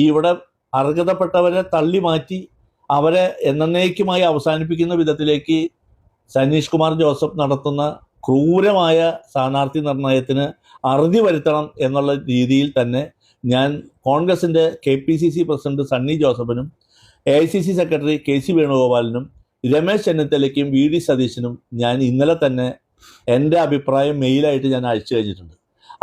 ഇവിടെ അർഹതപ്പെട്ടവരെ തള്ളി മാറ്റി അവരെ എന്നേക്കുമായി അവസാനിപ്പിക്കുന്ന വിധത്തിലേക്ക് സനീഷ് കുമാർ ജോസഫ് നടത്തുന്ന ക്രൂരമായ സ്ഥാനാർത്ഥി നിർണയത്തിന് അറുതി വരുത്തണം എന്നുള്ള രീതിയിൽ തന്നെ ഞാൻ കോൺഗ്രസിൻ്റെ KPCC പ്രസിഡന്റ് സണ്ണി ജോസഫിനും AICC സെക്രട്ടറി KC വേണുഗോപാലിനും രമേശ് ചെന്നിത്തലയ്ക്കും VD സതീശനും ഞാൻ ഇന്നലെ തന്നെ എൻ്റെ അഭിപ്രായം മെയിലായിട്ട് ഞാൻ അയച്ചു കഴിഞ്ഞിട്ടുണ്ട്.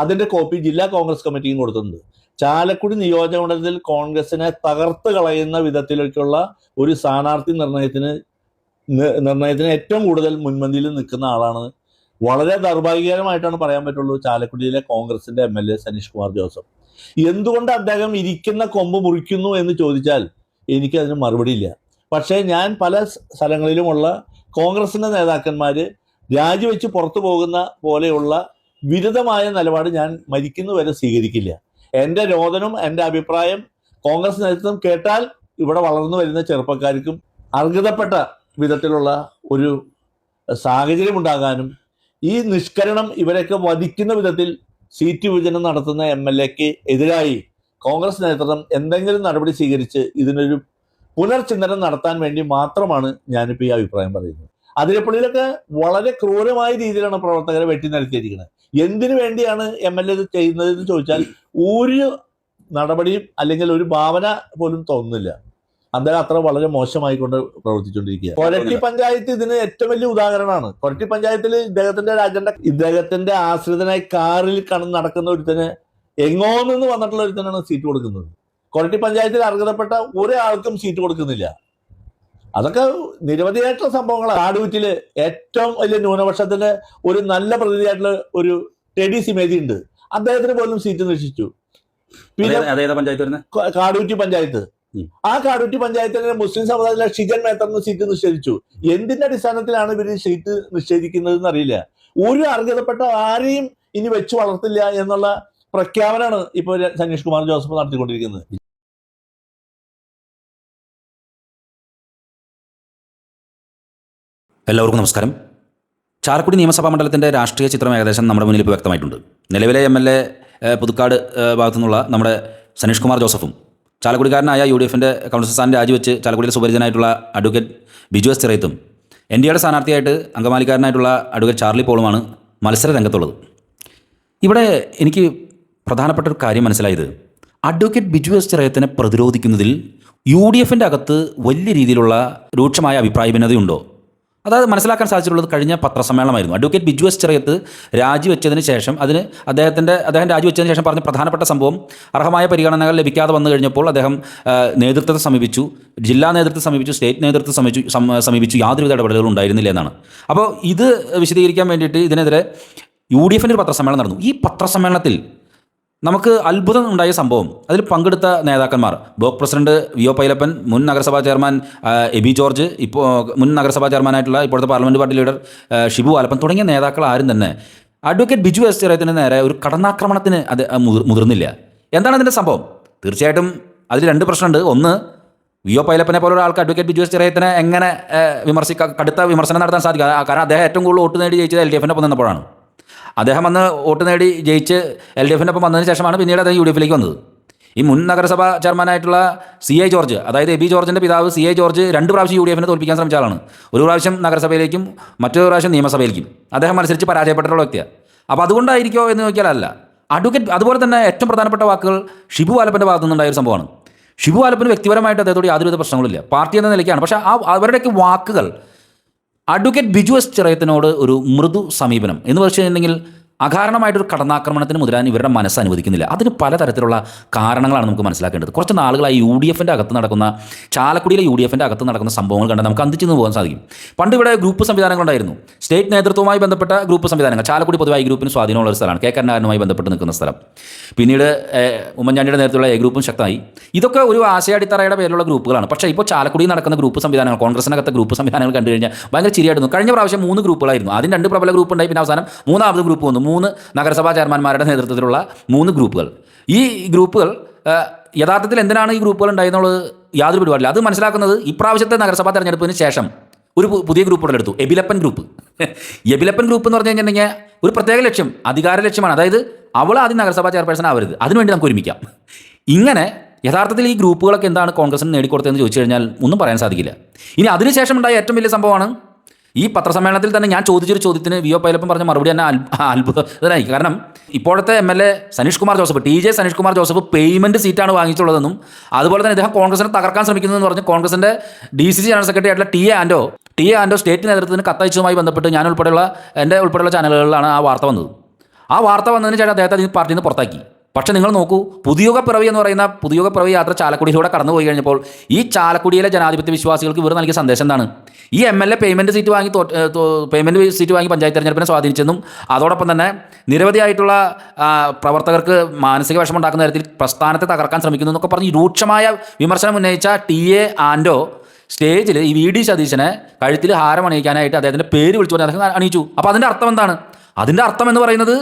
അതിൻ്റെ കോപ്പി ജില്ലാ കോൺഗ്രസ് കമ്മിറ്റിയും കൊടുത്തിട്ടുണ്ട്. ചാലക്കുടി നിയോജകമണ്ഡലത്തിൽ കോൺഗ്രസിനെ തകർത്ത് കളയുന്ന വിധത്തിലേക്കുള്ള ഒരു സ്ഥാനാർത്ഥി നിർണയത്തിന് ഏറ്റവും കൂടുതൽ മുൻപന്തിയിൽ നിൽക്കുന്ന ആളാണ്. വളരെ ദൗർഭാഗ്യകരമായിട്ടാണ് പറയാൻ പറ്റുള്ളൂ ചാലക്കുടിയിലെ കോൺഗ്രസിന്റെ MLA സനീഷ് കുമാർ ജോസഫ്. എന്തുകൊണ്ട് അദ്ദേഹം ഇരിക്കുന്ന കൊമ്പ് മുറിക്കുന്നു എന്ന് ചോദിച്ചാൽ എനിക്കതിന് മറുപടിയില്ല. പക്ഷേ ഞാൻ പല സ്ഥലങ്ങളിലുമുള്ള കോൺഗ്രസിന്റെ നേതാക്കന്മാർ രാജിവെച്ച് പുറത്തു പോകുന്ന പോലെയുള്ള വിരുദ്ധമായ നിലപാട് ഞാൻ മരിക്കുന്നവരെ സ്വീകരിക്കില്ല. എൻ്റെ രോദനം, എൻ്റെ അഭിപ്രായം കോൺഗ്രസ് നേതൃത്വം കേട്ടാൽ ഇവിടെ വളർന്നു വരുന്ന ചെറുപ്പക്കാർക്കും അർഹതപ്പെട്ട വിധത്തിലുള്ള ഒരു സാഹചര്യം ഉണ്ടാകാനും ഈ നിഷ്കരണം ഇവരൊക്കെ വധിക്കുന്ന വിധത്തിൽ സീറ്റ് വിഭജനം നടത്തുന്ന MLAക്ക് എതിരായി കോൺഗ്രസ് നേതൃത്വം എന്തെങ്കിലും നടപടി സ്വീകരിച്ച് ഇതിനൊരു പുനർചിന്തനം നടത്താൻ വേണ്ടി മാത്രമാണ് ഞാനിപ്പോൾ ഈ അഭിപ്രായം പറയുന്നത്. അതിരപ്പള്ളിയിലൊക്കെ വളരെ ക്രൂരമായ രീതിയിലാണ് പ്രവർത്തകരെ വെട്ടി നിരത്തിയിരിക്കുന്നത്. എന്തിനു വേണ്ടിയാണ് MLA ഇത് ചെയ്യുന്നതെന്ന് ചോദിച്ചാൽ ഒരു നടപടിയും അല്ലെങ്കിൽ ഒരു ഭാവന പോലും തോന്നുന്നില്ല. അദ്ദേഹം അത്ര വളരെ മോശമായിക്കൊണ്ട് പ്രവർത്തിച്ചുകൊണ്ടിരിക്കുക. കൊരട്ടി പഞ്ചായത്ത് ഇതിന് ഏറ്റവും വലിയ ഉദാഹരണമാണ്. കൊരട്ടി പഞ്ചായത്തിൽ ഇദ്ദേഹത്തിന്റെ ആശ്രിതനായി കാറിൽ നടക്കുന്ന ഒരുത്തന് എങ്ങോന്ന് വന്നിട്ടുള്ള ഒരുത്തനാണ് സീറ്റ് കൊടുക്കുന്നത്. കൊരട്ടി പഞ്ചായത്തിൽ അർഹതപ്പെട്ട ഒരാൾക്കും സീറ്റ് കൊടുക്കുന്നില്ല. അതൊക്കെ നിരവധിയായിട്ടുള്ള സംഭവങ്ങളാണ്. കാടുകുറ്റില് ഏറ്റവും വലിയ ന്യൂനപക്ഷത്തിന്റെ ഒരു നല്ല പ്രതിനിധിയായിട്ടുള്ള ഒരു ടെഡി സിമേജി ഉണ്ട്. അദ്ദേഹത്തിന് പോലും സീറ്റ് നിശ്ചയിച്ചു. പിന്നെ കാടുകുറ്റി പഞ്ചായത്ത്, ആ കാടുകുറ്റി പഞ്ചായത്തിലെ മുസ്ലിം സമുദായത്തിലെ ഷിജൻ മേത്തറിന് സീറ്റ് നിഷേധിച്ചു. എന്തിന്റെ അടിസ്ഥാനത്തിലാണ് ഇവര് സീറ്റ് നിഷേധിക്കുന്നതെന്ന് അറിയില്ല. ഒരു അർഹതപ്പെട്ട ആരെയും ഇനി വെച്ച് വളർത്തില്ല എന്നുള്ള പ്രഖ്യാപനമാണ് ഇപ്പോൾ സനീഷ് കുമാർ ജോസഫ് നടത്തിക്കൊണ്ടിരിക്കുന്നത്. എല്ലാവർക്കും നമസ്കാരം. ചാലക്കുടി നിയമസഭാ മണ്ഡലത്തിൻ്റെ രാഷ്ട്രീയ ചിത്രം ഏകദേശം നമ്മുടെ മുന്നിൽ ഇപ്പോൾ വ്യക്തമായിട്ടുണ്ട്. നിലവിലെ MLA പുതുക്കാട് ഭാഗത്തു നിന്നുള്ള നമ്മുടെ സനീഷ് കുമാർ ജോസഫും ചാലക്കുടിക്കാരനായ UDFൻ്റെ കൗൺസിൽ സ്ഥാനം രാജിവെച്ച് ചാലക്കുടിയിലെ സുപരിചിതനായിട്ടുള്ള അഡ്വക്കേറ്റ് ബിജു എസ് ചിറയത്തും NDAയുടെ സ്ഥാനാർത്ഥിയായിട്ട് അങ്കമാലിക്കാരനായിട്ടുള്ള അഡ്വക്കേറ്റ് ചാർലി പോളുമാണ് മത്സര രംഗത്തുള്ളത്. ഇവിടെ എനിക്ക് പ്രധാനപ്പെട്ട ഒരു കാര്യം മനസ്സിലായത്, അഡ്വക്കേറ്റ് ബിജു എസ് ചിറയത്തിനെ പ്രതിരോധിക്കുന്നതിൽ UDFൻ്റെ അകത്ത് വലിയ രീതിയിലുള്ള രൂക്ഷമായ അഭിപ്രായ ഭിന്നതയുണ്ടോ? അതായത് മനസ്സിലാക്കാൻ സാധിച്ചിട്ടുള്ളത് കഴിഞ്ഞ പത്രസമ്മേളനമായിരുന്നു. അഡ്വക്കേറ്റ് ബിജു എസ് ചിറയത്ത് രാജിവെച്ചതിന് ശേഷം അദ്ദേഹം രാജിവെച്ചതിന് ശേഷം പറഞ്ഞ പ്രധാനപ്പെട്ട സംഭവം, അർഹമായ പരിഗണനകൾ ലഭിക്കാതെ വന്നു കഴിഞ്ഞപ്പോൾ അദ്ദേഹം നേതൃത്വത്തെ സമീപിച്ചു, ജില്ലാ നേതൃത്വത്തെ സമീപിച്ചു, സ്റ്റേറ്റ് നേതൃത്വത്തെ സമീപിച്ചു, യാതൊരുവിധ ഇടപെടലുകളും ഉണ്ടായിരുന്നില്ല എന്നാണ്. അപ്പോൾ ഇത് വിശദീകരിക്കാൻ വേണ്ടിയിട്ട് ഇതിനെതിരെ UDFൻ്റെ ഒരു പത്രസമ്മേളനം നടന്നു. ഈ പത്രസമ്മേളനത്തിൽ നമുക്ക് അത്ഭുതം ഉണ്ടായ സംഭവം, അതിൽ പങ്കെടുത്ത നേതാക്കന്മാർ ബ്ലോക്ക് പ്രസിഡന്റ് VO പൈലപ്പൻ, മുൻ നഗരസഭാ ചെയർമാൻ എബി ജോർജ്, മുൻ നഗരസഭാ ചെയർമാനായിട്ടുള്ള ഇപ്പോഴത്തെ parliament party leader Shibu Alappan തുടങ്ങിയ നേതാക്കൾ ആരും തന്നെ അഡ്വക്കേറ്റ് ബിജു എസ് ചിറയത്തിന് നേരെ ഒരു കടന്നാക്രമണത്തിന് മുതിർന്നില്ല. എന്താണ് അതിൻ്റെ സംഭവം? തീർച്ചയായിട്ടും അതിൽ രണ്ട് പ്രശ്നമുണ്ട്. ഒന്ന്, VO പൈലപ്പനെ പോലെ ഒരാൾക്ക് അഡ്വക്കേറ്റ് ബിജു എസ് ചിറയത്തിനെ എങ്ങനെ കടുത്ത വിമർശനം നടത്താൻ സാധിക്കും? കാരണം അദ്ദേഹം ഏറ്റവും കൂടുതൽ വോട്ട് നേടി ജയിച്ചത് LDFൻ്റെ ഒപ്പം നിന്നപ്പോഴാണ്. അദ്ദേഹം വന്ന് വോട്ട് നേടി ജയിച്ച് LDFൻ്റെ ഒപ്പം വന്നതിന് ശേഷമാണ് പിന്നീട് അദ്ദേഹം UDFിലേക്ക് വന്നത്. ഈ മുൻ നഗരസഭാ ചെയർമാനായിട്ടുള്ള CA ജോർജ്, അതായത് എബി ജോർജിൻ്റെ പിതാവ് CA ജോർജ് 2 പ്രാവശ്യം UDFനെ തോൽപ്പിക്കാൻ ശ്രമിച്ച ആളാണ്. ഒരു പ്രാവശ്യം നഗരസഭയിലേക്കും മറ്റൊരു പ്രാവശ്യം നിയമസഭയിലേക്കും അദ്ദേഹം മത്സരിച്ച് പരാജയപ്പെട്ടിട്ടുള്ള വ്യക്തിയാണ്. അപ്പോൾ അതുകൊണ്ടായിരിക്കുമോ എന്ന് ചോദിച്ചാലല്ല. അതുപോലെ തന്നെ ഏറ്റവും പ്രധാനപ്പെട്ട വാക്കുകൾ ഷിബു ആലപ്പൻ്റെ ഭാഗത്തു നിന്നുണ്ടായ ഒരു സംഭവമാണ്. ഷിബു ആലപ്പന് വ്യക്തിപരമായിട്ട് അദ്ദേഹത്തോട് യാതൊരുവിധ പ്രശ്നങ്ങളില്ല, പാർട്ടി എന്ന നിലയ്ക്കാണ്. പക്ഷേ അവരുടെയൊക്കെ വാക്കുകൾ അഡ്വക്കേറ്റ് ബിജു എസ് ചിറയത്തിനോട് ഒരു മൃദു സമീപനം എന്ന് വെച്ച് കഴിഞ്ഞിട്ടുണ്ടെങ്കിൽ അകാരണമായിട്ടൊരു കടന്നാക്രമണത്തിന് മുതിരാൻ ഇവരുടെ മനസ്സ് അനുവദിക്കുന്നില്ല. അതിന് പലതരത്തിലുള്ള കാരണങ്ങളാണ് നമുക്ക് മനസ്സിലാക്കേണ്ടത്. കുറച്ച് നാളുകളായി UDFൻ്റെ അകത്ത് നടക്കുന്ന, ചാലക്കുടിയിലെ UDFൻ്റെ അകത്ത് നടക്കുന്ന സംഭവങ്ങൾ കണ്ടാൽ നമുക്ക് അന്തിച്ചു പോകാൻ സാധിക്കും. പണ്ട് ഇവിടെ ഗ്രൂപ്പ് സംവിധാനങ്ങളുണ്ടായിരുന്നു. സ്റ്റേറ്റ് നേതൃത്വവുമായി ബന്ധപ്പെട്ട ഗ്രൂപ്പ് സംവിധാനങ്ങൾ. ചാലക്കുടി പൊതുവായി ഗ്രൂപ്പിന് സ്വാധീനമുള്ള ഒരു സ്ഥലമാണ്, കരുണാകരനുമായി ബന്ധപ്പെട്ട് നിൽക്കുന്ന സ്ഥലം. പിന്നീട് ഉമ്മൻചാണ്ടിയുടെ നേതൃത്വമുള്ള ഗ്രൂപ്പും ശക്തമായി. ഇതൊക്കെ ഒരു ആശയടിത്തറയുടെ പേരിലുള്ള ഗ്രൂപ്പുകളാണ്. പക്ഷേ ഇപ്പോൾ ചാലക്കുടിയിൽ നടക്കുന്ന ഗ്രൂപ്പ് സംവിധാനങ്ങൾ, കോൺഗ്രസിനകത്തെ ഗ്രൂപ്പ് സംവിധാനങ്ങൾ കണ്ടു കഴിഞ്ഞാൽ ഭയങ്കര ചിരിയായിരുന്നു. കഴിഞ്ഞ പ്രാവശ്യം 3 ഗ്രൂപ്പുകളായിരുന്നു. ആദ്യം 2 പ്രബല ഗ്രൂപ്പ് ഉണ്ടായി, പിന്നെ അവസാനം 3ാമത് ഗ്രൂപ്പ് വന്നു. 3 നഗരസഭാ ചെയർമാന്മാരുടെ നേതൃത്വത്തിലുള്ള 3 ഗ്രൂപ്പുകൾ. ഈ ഗ്രൂപ്പുകൾ യഥാർത്ഥത്തിൽ എന്തിനാണ് ഈ ഗ്രൂപ്പുകൾ ഉണ്ടായെന്നുള്ളത് യാതൊരു പിടിപാടില്ല. അത് മനസ്സിലാക്കുന്നത് ഇപ്രാവശ്യത്തെ നഗരസഭാ തെരഞ്ഞെടുപ്പിന് ശേഷം ഒരു പുതിയ ഗ്രൂപ്പ് ഉടലെടുത്തു, എബിലപ്പൻ ഗ്രൂപ്പ്. എബിലപ്പൻ ഗ്രൂപ്പ് എന്ന് പറഞ്ഞു കഴിഞ്ഞിട്ടുണ്ടെങ്കിൽ ഒരു പ്രത്യേക ലക്ഷ്യം, അധികാര ലക്ഷ്യമാണ്. അതായത് അവൾ ആദ്യം നഗരസഭാ ചെയർപേഴ്സൺ ആവരുത്, അതിനുവേണ്ടി നമുക്ക് ഒരുമിക്കാം. ഇങ്ങനെ യഥാർത്ഥത്തിൽ ഈ ഗ്രൂപ്പുകളൊക്കെ എന്താണ് കോൺഗ്രസിന് നേടിക്കൊടുത്തതെന്ന് ചോദിച്ചു കഴിഞ്ഞാൽ ഒന്നും പറയാൻ സാധിക്കില്ല. ഇനി അതിനുശേഷം ഉണ്ടായ ഏറ്റവും വലിയ സംഭവമാണ് ഈ പത്രസമ്മേളനത്തിൽ തന്നെ ഞാൻ ചോദിച്ചൊരു ചോദ്യത്തിന് വി ഒ പൈലപ്പൻ പറഞ്ഞ മറുപടി തന്നെ അത്ഭുതകരമായി. കാരണം ഇപ്പോഴത്തെ MLA Sanish Kumar Joseph, TJ Sanish Kumar Joseph payment സീറ്റാണ് വാങ്ങിച്ചുള്ളതെന്നും അതുപോലെ തന്നെ ഇദ്ദേഹം കോൺഗ്രസിനെ തകർക്കാൻ ശ്രമിക്കുന്നതെന്ന് പറഞ്ഞ് കോൺഗ്രസിൻ്റെ DCC ജനറൽ സെക്രട്ടറി ആയിട്ടുള്ള ടി എ ആൻഡോ സ്റ്റേറ്റ് നേതൃത്വത്തിന് കത്തയച്ചതുമായി ബന്ധപ്പെട്ട് ഞാൻ എൻ്റെ ഉൾപ്പെടെയുള്ള ചാനലുകളിലാണ് ആ വാർത്ത വന്നത്. ആ വാർത്ത വന്നതിന് ശേഷം അദ്ദേഹത്തെ ഈ പാർട്ടിയിൽ നിന്ന് പുറത്താക്കി. പക്ഷേ നിങ്ങൾ നോക്കൂ, പുതുയുഗ പിറവി എന്ന് പറയുന്ന പുതുയുഗ പിറവി യാത്ര ചാലക്കുടിയിലൂടെ കടന്നുപോയി കഴിഞ്ഞപ്പോൾ ഈ ചാലക്കുടിയിലെ ജനാധിപത്യ വിശ്വാസികൾക്ക് ഇവർ നൽകിയ സന്ദേശം എന്താണ്? ഈ MLA പേയ്മെൻറ്റ് സീറ്റ് വാങ്ങി പഞ്ചായത്ത് തെരഞ്ഞെടുപ്പിനെ സ്വാധീനിച്ചെന്നും അതോടൊപ്പം തന്നെ നിരവധിയായിട്ടുള്ള പ്രവർത്തകർക്ക് മാനസിക വിഷമം ഉണ്ടാക്കുന്ന തരത്തിൽ പ്രസ്ഥാനത്തെ തകർക്കാൻ ശ്രമിക്കുന്നു എന്നൊക്കെ പറഞ്ഞ് രൂക്ഷമായ വിമർശനം ഉന്നയിച്ച TA ആൻഡോ സ്റ്റേജിൽ ഈ VD സതീശനെ കഴുത്തിൽ ഹാരം അണിയിക്കാനായിട്ട് അദ്ദേഹത്തിൻ്റെ പേര് വിളിച്ചു പറഞ്ഞ് അദ്ദേഹം അണിയിച്ചു. അപ്പോൾ അതിൻ്റെ അർത്ഥം എന്താണ്? അതിൻ്റെ അർത്ഥം എന്ന് പറയുന്നത്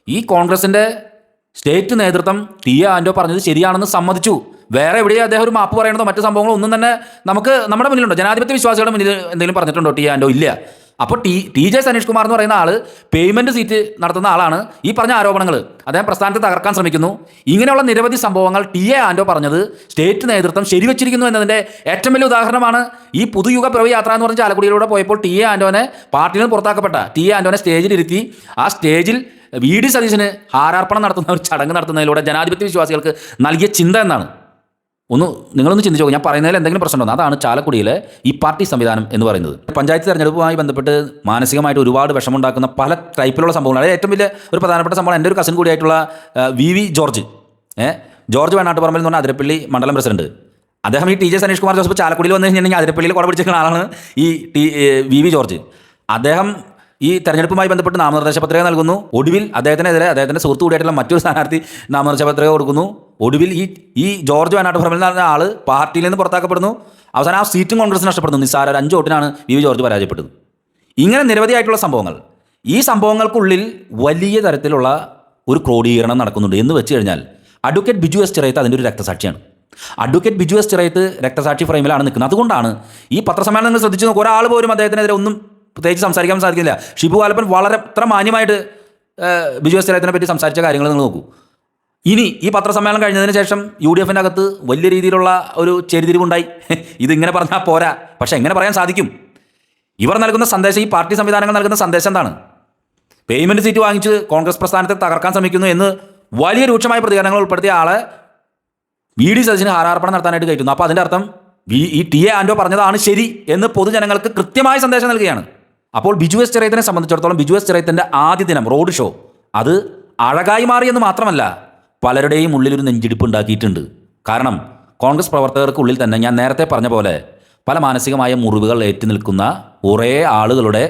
ഈ കോൺഗ്രസിൻ്റെ സ്റ്റേറ്റ് നേതൃത്വം TA ആൻഡോ പറഞ്ഞത് ശരിയാണെന്ന് സമ്മതിച്ചു. വേറെ എവിടെയും അദ്ദേഹം ഒരു മാപ്പ് പറയണതോ മറ്റു സംഭവങ്ങളോ ഒന്നും തന്നെ നമ്മുടെ മുന്നിലുണ്ടോ? ജനാധിപത്യ വിശ്വാസികളുടെ മുന്നിൽ എന്തെങ്കിലും പറഞ്ഞിട്ടുണ്ടോ TA ആൻഡോ? ഇല്ല. അപ്പോൾ TJ സനീഷ് കുമാർ എന്ന് പറയുന്ന ആൾ പേയ്മെൻറ്റ് സീറ്റ് നടത്തുന്ന ആളാണ്. ഈ പറഞ്ഞ ആരോപണങ്ങൾ അദ്ദേഹം പ്രസ്ഥാനത്തെ തകർക്കാൻ ശ്രമിക്കുന്നു. ഇങ്ങനെയുള്ള നിരവധി സംഭവങ്ങൾ TA ആൻഡോ പറഞ്ഞത് സ്റ്റേറ്റ് നേതൃത്വം ശരിവച്ചിരിക്കുന്നു എന്നതിൻ്റെ ഏറ്റവും വലിയ ഉദാഹരണമാണ് ഈ പുതുയുഗ പിറവി യാത്ര എന്ന് പറഞ്ഞ ചാലക്കുടിയിലൂടെ പോയപ്പോൾ TA ആൻഡോനെ പാർട്ടിയിൽ നിന്ന് പുറത്താക്കപ്പെട്ട TA ആൻഡോനെ സ്റ്റേജിലിരുത്തി ആ സ്റ്റേജിൽ VD സതീശന് ഹാരാർപ്പണം നടത്തുന്ന ഒരു ചടങ്ങ് നടത്തുന്നതിലൂടെ ജനാധിപത്യ വിശ്വാസികൾക്ക് നൽകിയ ചിന്ത എന്നാണ്. നിങ്ങളൊന്ന് ചിന്തിച്ചു നോക്കും, ഞാൻ പറയുന്നതിൽ എന്തെങ്കിലും പ്രശ്നമുണ്ടോ? അതാണ് ചാലക്കുടിയിലെ ഈ പാർട്ടി സംവിധാനം എന്ന് പറയുന്നത്. പഞ്ചായത്ത് തെരഞ്ഞെടുപ്പുമായി ബന്ധപ്പെട്ട് മാനസികമായിട്ട് ഒരുപാട് വിഷമമുണ്ടാക്കുന്ന പല ടൈപ്പിലുള്ള സംഭവങ്ങൾ. അതായത് ഏറ്റവും വലിയ ഒരു പ്രധാനപ്പെട്ട സംഭവം എൻ്റെ ഒരു കസിൻ കൂടിയായിട്ടുള്ള VV ജോർജ് വേണാട്ടുപറമ്പിൽ എന്ന് പറഞ്ഞാൽ അതിരപ്പള്ളി മണ്ഡലം പ്രസിഡന്റ്. അദ്ദേഹം ഈ TJ സനീഷ് കുമാർ ജോസഫ് ചാലക്കുടിയിൽ വന്നു കഴിഞ്ഞിട്ടുണ്ടെങ്കിൽ അതിരപ്പള്ളിയിൽ കുട പിടിച്ചിരിക്കുന്ന ആളാണ് ഈ VV ജോർജ്. അദ്ദേഹം ഈ തെരഞ്ഞെടുപ്പുമായി ബന്ധപ്പെട്ട് നാമനിർദ്ദേശ പത്രിക നൽകുന്നു. ഒടുവിൽ അദ്ദേഹത്തിനെതിരെ അദ്ദേഹത്തിൻ്റെ സുഹൃത്തു കൂടിയായിട്ടുള്ള മറ്റൊരു സ്ഥാനാർത്ഥി നാമനിർദ്ദേശ പത്രിക കൊടുക്കുന്നു. ഒടുവിൽ ഈ ജോർജ് വേണാട്ടുപറമ്പിൽ എന്ന് പറഞ്ഞ ആൾ പാർട്ടിയിൽ നിന്ന് പുറത്താക്കപ്പെടുന്നു. അവസാനം ആ സീറ്റും കോൺഗ്രസ് നഷ്ടപ്പെടുന്നു. നിസ്സാര 5 വോട്ടിനാണ് VV ജോർജ് പരാജയപ്പെട്ടത്. ഇങ്ങനെ നിരവധിയായിട്ടുള്ള സംഭവങ്ങൾ. ഈ സംഭവങ്ങൾക്കുള്ളിൽ വലിയ തരത്തിലുള്ള ഒരു ക്രോഡീകരണം നടക്കുന്നുണ്ട് എന്ന് വെച്ച് കഴിഞ്ഞാൽ അഡ്വക്കേറ്റ് ബിജു എസ് ചിറയത്ത് അതിൻ്റെ ഒരു രക്തസാക്ഷിയാണ്. അഡ്വക്കേറ്റ് ബിജു എസ് ചിറയത്ത് രക്തസാക്ഷി ഫ്രെയിമിലാണ് നിൽക്കുന്നത്. അതുകൊണ്ടാണ് ഈ പത്രസമ്മേളനങ്ങൾ ശ്രദ്ധിച്ച് നോക്കുക, ഒരാൾ പോലും അദ്ദേഹത്തിനെതിരെ ഒന്നും പ്രത്യേകിച്ച് സംസാരിക്കാൻ സാധിക്കില്ല. ഷിബു വാലപ്പൻ വളരെ അത്ര മാന്യമായിട്ട് ബിജു എസ് ചിറയത്തിനെ പറ്റി സംസാരിച്ച കാര്യങ്ങൾ നിങ്ങൾ നോക്കൂ. ഇനി ഈ പത്രസമ്മേളനം കഴിഞ്ഞതിന് ശേഷം UDFൻ്റെ അകത്ത് വലിയ രീതിയിലുള്ള ഒരു ചെരിതിരിവുണ്ടായി. ഇതിങ്ങനെ പറഞ്ഞാൽ പോരാ, പക്ഷേ എങ്ങനെ പറയാൻ സാധിക്കും? ഇവർ നൽകുന്ന സന്ദേശം, ഈ പാർട്ടി സംവിധാനങ്ങൾ നൽകുന്ന സന്ദേശം എന്താണ്? പേയ്മെൻറ്റ് സീറ്റ് വാങ്ങിച്ച് കോൺഗ്രസ് പ്രസ്ഥാനത്തെ തകർക്കാൻ ശ്രമിക്കുന്നു എന്ന് വലിയ രൂക്ഷമായ പ്രതികരണങ്ങൾ ഉൾപ്പെടുത്തിയ ആളെ VD സതീശന് ഹാരാർപ്പണം നടത്താനായിട്ട് കയറ്റുന്നു. അപ്പോൾ അതിൻ്റെ അർത്ഥം ഈ TA ആൻഡോ പറഞ്ഞതാണ് ശരി എന്ന് പൊതുജനങ്ങൾക്ക് കൃത്യമായ സന്ദേശം നൽകുകയാണ്. അപ്പോൾ ബിജു എസ് ചിറയത്തിനെ സംബന്ധിച്ചിടത്തോളം ബിജു എസ് ചിറയത്തിൻ്റെ ആദ്യ ദിനം റോഡ് ഷോ അത് അഴകായി മാറിയെന്ന് മാത്രമല്ല പലരുടെയും ഉള്ളിലൊരു നെഞ്ചിടിപ്പ് ഉണ്ടാക്കിയിട്ടുണ്ട്. കാരണം കോൺഗ്രസ് പ്രവർത്തകർക്കുള്ളിൽ തന്നെ ഞാൻ നേരത്തെ പറഞ്ഞ പോലെ പല മാനസികമായ മുറിവുകൾ ഏറ്റു നിൽക്കുന്ന കുറേ ആളുകളുടെ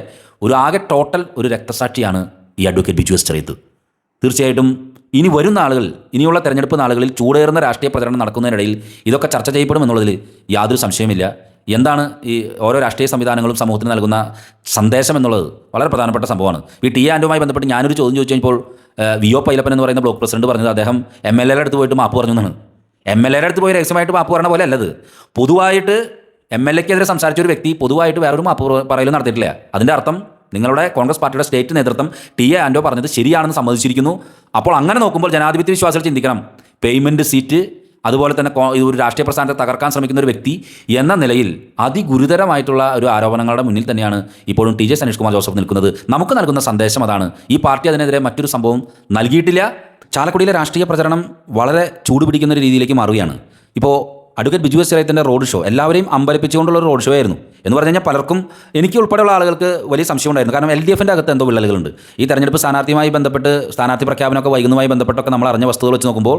ഒരു ആകെ ടോട്ടൽ ഒരു രക്തസാക്ഷിയാണ് ഈ അഡ്വക്കേറ്റ് ബിജു എസ് ചിറയത്ത്. തീർച്ചയായിട്ടും ഇനി വരുന്ന ആളുകൾ, ഇനിയുള്ള തെരഞ്ഞെടുപ്പ് നാളുകളിൽ ചൂടേറുന്ന രാഷ്ട്രീയ പ്രചരണം നടക്കുന്നതിനിടയിൽ ഇതൊക്കെ ചർച്ച ചെയ്യപ്പെടുമെന്നുള്ളതിൽ യാതൊരു സംശയമില്ല. എന്താണ് ഈ ഓരോ രാഷ്ട്രീയ സംവിധാനങ്ങളും സമൂഹത്തിന് നൽകുന്ന സന്ദേശം എന്നുള്ളത് വളരെ പ്രധാനപ്പെട്ട സംഭവമാണ്. ഈ TA ആൻഡുമായി ബന്ധപ്പെട്ട് ഞാനൊരു ചോദ്യം ചോദിച്ചു കഴിഞ്ഞപ്പോൾ VO പൈലപ്പൻ എന്ന് പറയുന്ന ബ്ലോക്ക് പ്രസിഡന്റ് പറഞ്ഞത് അദ്ദേഹം MLAയുടെ അടുത്ത് പോയിട്ട് മാപ്പ് പറഞ്ഞു എന്നാണ്. MLAയുടെ അടുത്ത് പോയി രഹസ്യമായിട്ട് മാപ്പ് പറഞ്ഞ പോലെ അല്ലത്. പൊതുവായിട്ട് MLAക്കെതിരെ സംസാരിച്ച ഒരു വ്യക്തി പൊതുവായിട്ട് വേറൊരു മാപ്പ് പറയലും നടത്തിയിട്ടില്ല. അതിൻ്റെ അർത്ഥം നിങ്ങളുടെ കോൺഗ്രസ് പാർട്ടിയുടെ സ്റ്റേറ്റ് നേതൃത്വം TA ആൻഡോ പറഞ്ഞത് ശരിയാണെന്ന് സമ്മതിച്ചിരിക്കുന്നു. അപ്പോൾ അങ്ങനെ നോക്കുമ്പോൾ ജനാധിപത്യ വിശ്വാസികൾ ചിന്തിക്കണം, പേയ്മെൻറ്റ് സീറ്റ് അതുപോലെ തന്നെ ഒരു രാഷ്ട്രീയ പ്രസ്ഥാനത്തെ തകർക്കാൻ ശ്രമിക്കുന്ന ഒരു വ്യക്തി എന്ന നിലയിൽ അതിഗുരുതരമായിട്ടുള്ള ഒരു ആരോപണങ്ങളുടെ മുന്നിൽ തന്നെയാണ് ഇപ്പോഴും TJ സനീഷ് കുമാർ ജോസഫ് നിൽക്കുന്നത്. നമുക്ക് നൽകുന്ന സന്ദേശം അതാണ്. ഈ പാർട്ടി അതിനെതിരെ മറ്റൊരു സംഭവം നൽകിയിട്ടില്ല. ചാലക്കുടിയിലെ രാഷ്ട്രീയ പ്രചരണം വളരെ ചൂടുപിടിക്കുന്ന ഒരു രീതിയിലേക്ക് മാറുകയാണ്. ഇപ്പോൾ അഡ്വക്കേറ്റ് ബിജു എസ് ചിറയത്തിൻ്റെ റോഡ് ഷോ എല്ലാവരെയും അമ്പലിപ്പിച്ചുകൊണ്ടുള്ള ഒരു റോഡ് ഷോ ആയിരുന്നു എന്ന് പറഞ്ഞു കഴിഞ്ഞാൽ പലർക്കും, എനിക്ക് ഉൾപ്പെടെയുള്ള ആളുകൾക്ക് വലിയ സംശയം ഉണ്ടായിരുന്നു. കാരണം LDFൻ്റെ അകത്ത് എന്തോ വിള്ളലുകളുണ്ട്. ഈ തെരഞ്ഞെടുപ്പ് സ്ഥാനാർത്ഥിയുമായി ബന്ധപ്പെട്ട് സ്ഥാനാർത്ഥി പ്രഖ്യാപനമൊക്കെ വൈകുന്നതുമായി ബന്ധപ്പെട്ടൊക്കെ നമ്മൾ അറിഞ്ഞ വസ്തുതകൾ വെച്ച് നോക്കുമ്പോൾ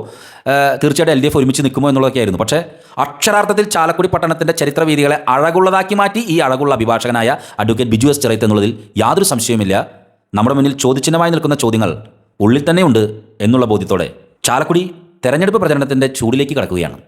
തീർച്ചയായിട്ടും LDF ഒരുമിച്ച് നിൽക്കുമോ എന്നുള്ളതൊക്കെ ആയിരുന്നു. പക്ഷേ അക്ഷരാർത്ഥത്തിൽ ചാലക്കുടി പട്ടണത്തിൻ്റെ ചരിത്ര വീതികളെ അഴകുള്ളതാക്കി മാറ്റി ഈ അഴകുള്ള അഭിഭാഷകനായ അഡ്വക്കേറ്റ് ബിജു എസ് ചിറയത്ത് എന്നുള്ളതിൽ യാതൊരു സംശയവുമില്ല. നമ്മുടെ മുന്നിൽ ചോദ്യചിഹ്നമായി നിൽക്കുന്ന ചോദ്യങ്ങൾ ഉള്ളിൽ തന്നെയുണ്ട് എന്നുള്ള ബോധ്യത്തോടെ ചാലക്കുടി തെരഞ്ഞെടുപ്പ് പ്രചരണത്തിൻ്റെ ചൂടിലേക്ക് കടക്കുകയാണ്.